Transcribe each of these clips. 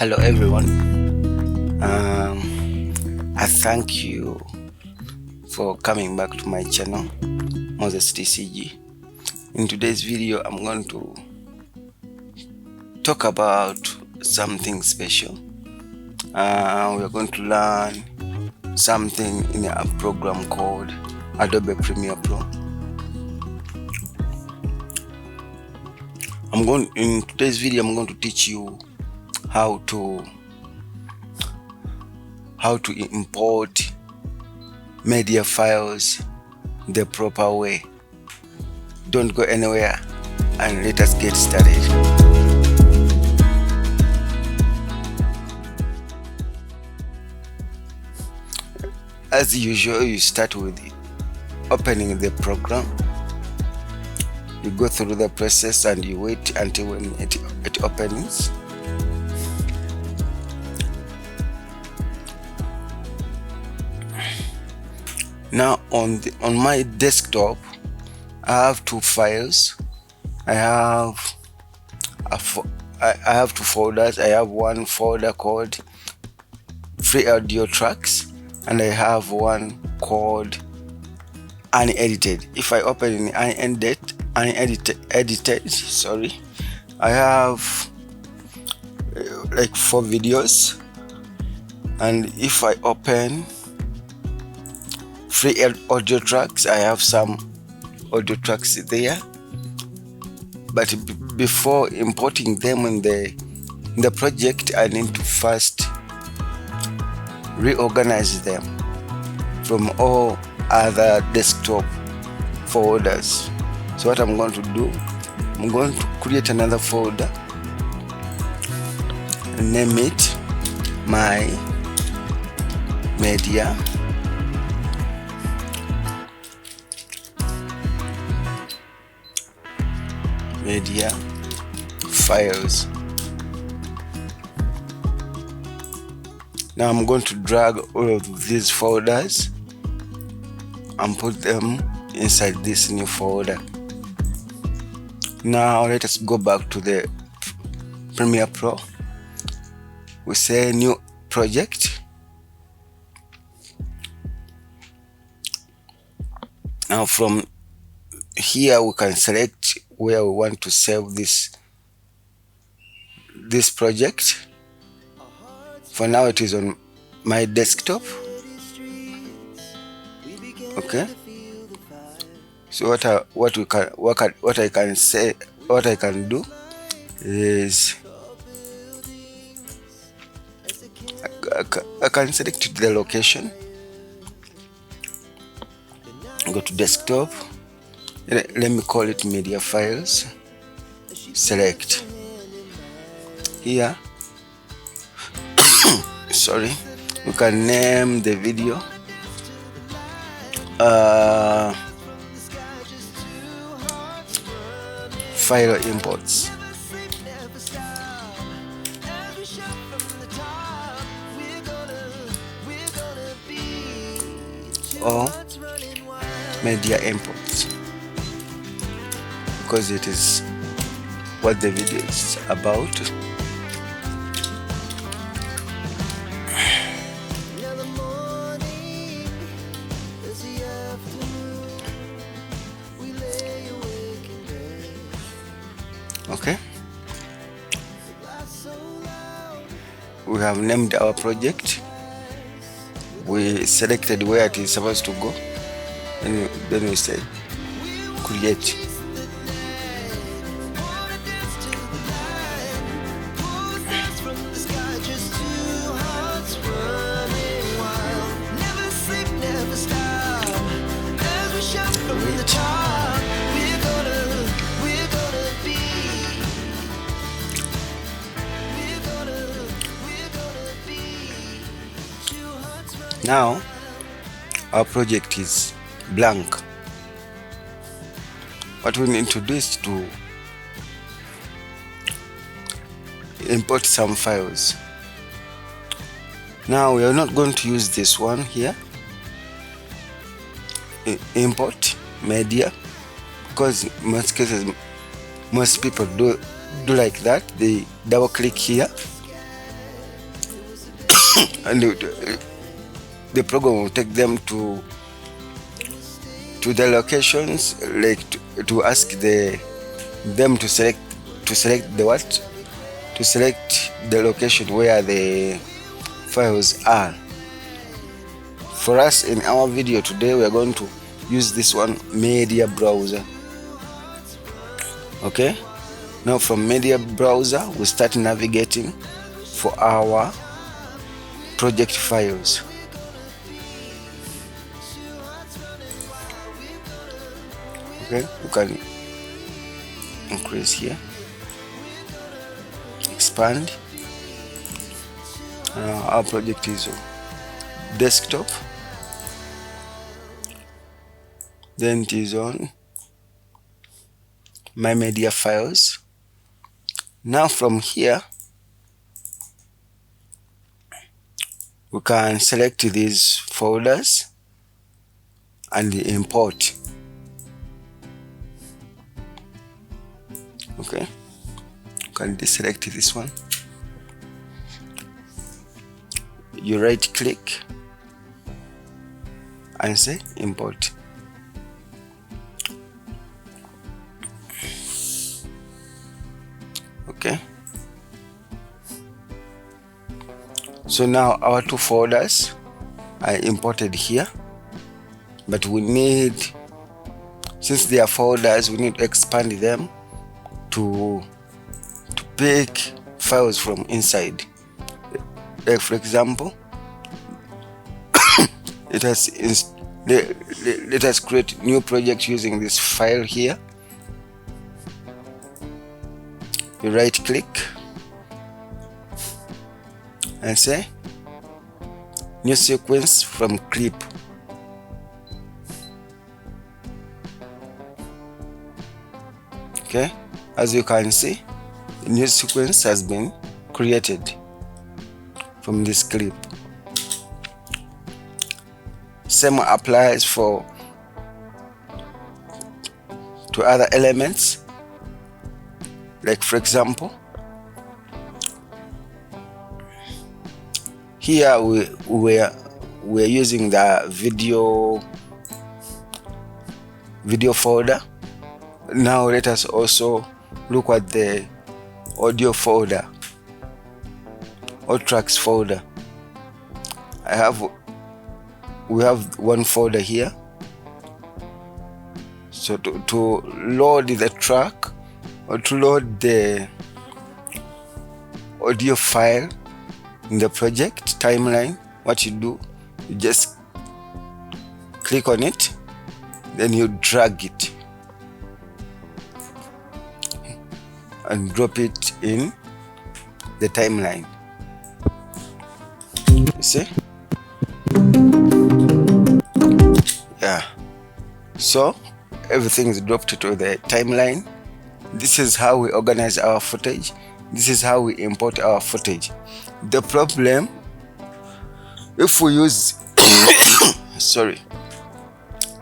Hello everyone. I thank you for coming back to my channel, Moses TCG. In today's video, I'm going to talk about something special. We are going to learn something in a program called Adobe Premiere Pro. In today's video, I'm going to teach you how to import media files the proper way. Don't go anywhere and let us get started. As usual, you start with opening the program. You go through the process and you wait until when it opens. Now on my desktop, I have two files. I have two folders. I have one folder called free audio tracks, and I have one called unedited. If I open in unedited, I have like 4 videos, and if I open free audio tracks, I have some audio tracks there, but before importing them in the project, I need to first reorganize them from all other desktop folders. So what I'm going to do, I'm going to create another folder and name it my media files. Now I'm going to drag all of these folders and put them inside this new folder. Now let us go back to the Premiere Pro. We say new project. Now from here we can select where we want to save this project. For now it is on my desktop. Okay, so what I can do is I can select the location, go to desktop, let me call it media files, select here. Sorry, you can name the video file imports, or media imports, because it is what the video is about. Okay, we have named our project. We selected where it is supposed to go, and then we said create. Now our project is blank. What we need to do is to import some files. Now we are not going to use this one here, import media, because in most cases most people do like that. They double click here and the program will take them to the locations, like to ask them to select the what, to select the location where the files are. For us in our video today, we are going to use this one, media browser. Okay, now from media browser we start navigating for our project files. Okay, we can increase here, expand. Our project is desktop, then it is on my media files. Now from here we can select these folders and import. Okay, you can deselect this one, you right click and say import. Okay, so now our two folders are imported here, but we need, since they are folders, we need to expand them to pick files from inside. Like for example, let us create new project using this file here. You right click and say new sequence from clip. Okay, as you can see, the new sequence has been created from this clip. Same applies to other elements. Like for example, here we're using the video folder. Now let us also look at the audio folder or tracks folder. We have one folder here. So to load the track or to load the audio file in the project timeline, what you do, you just click on it, then you drag it and drop it in the timeline. You see? Yeah, so everything is dropped to the timeline. This is how we organize our footage. This is how we import our footage. The problem, if we use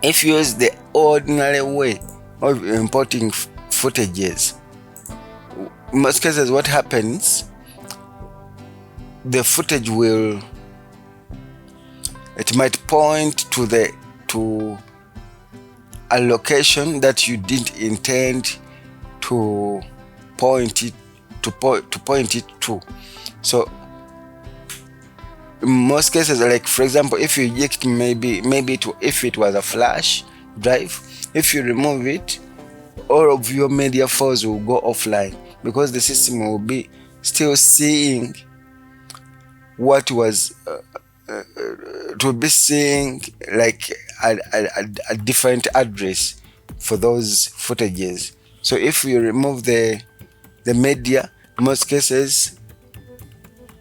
if you use the ordinary way of importing footages, in most cases what happens, the footage it might point to a location that you didn't intend to point it to. So in most cases, like for example, if you eject if it was a flash drive, if you remove it, all of your media files will go offline because the system will be still seeing what was to be seeing like a different address for those footages. So if you remove the media, in most cases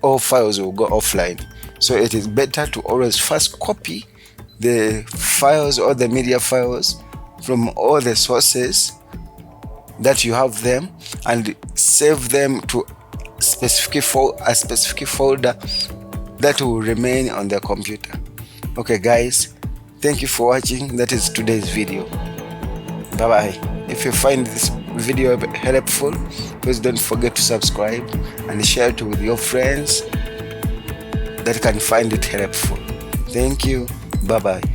all files will go offline. So it is better to always first copy the files or the media files from all the sources that you have them and save them to a specific folder that will remain on the computer. Okay guys, thank you for watching. That is today's video. Bye bye. If you find this video helpful, please don't forget to subscribe and share it with your friends. that can find it helpful. Thank you. Bye bye.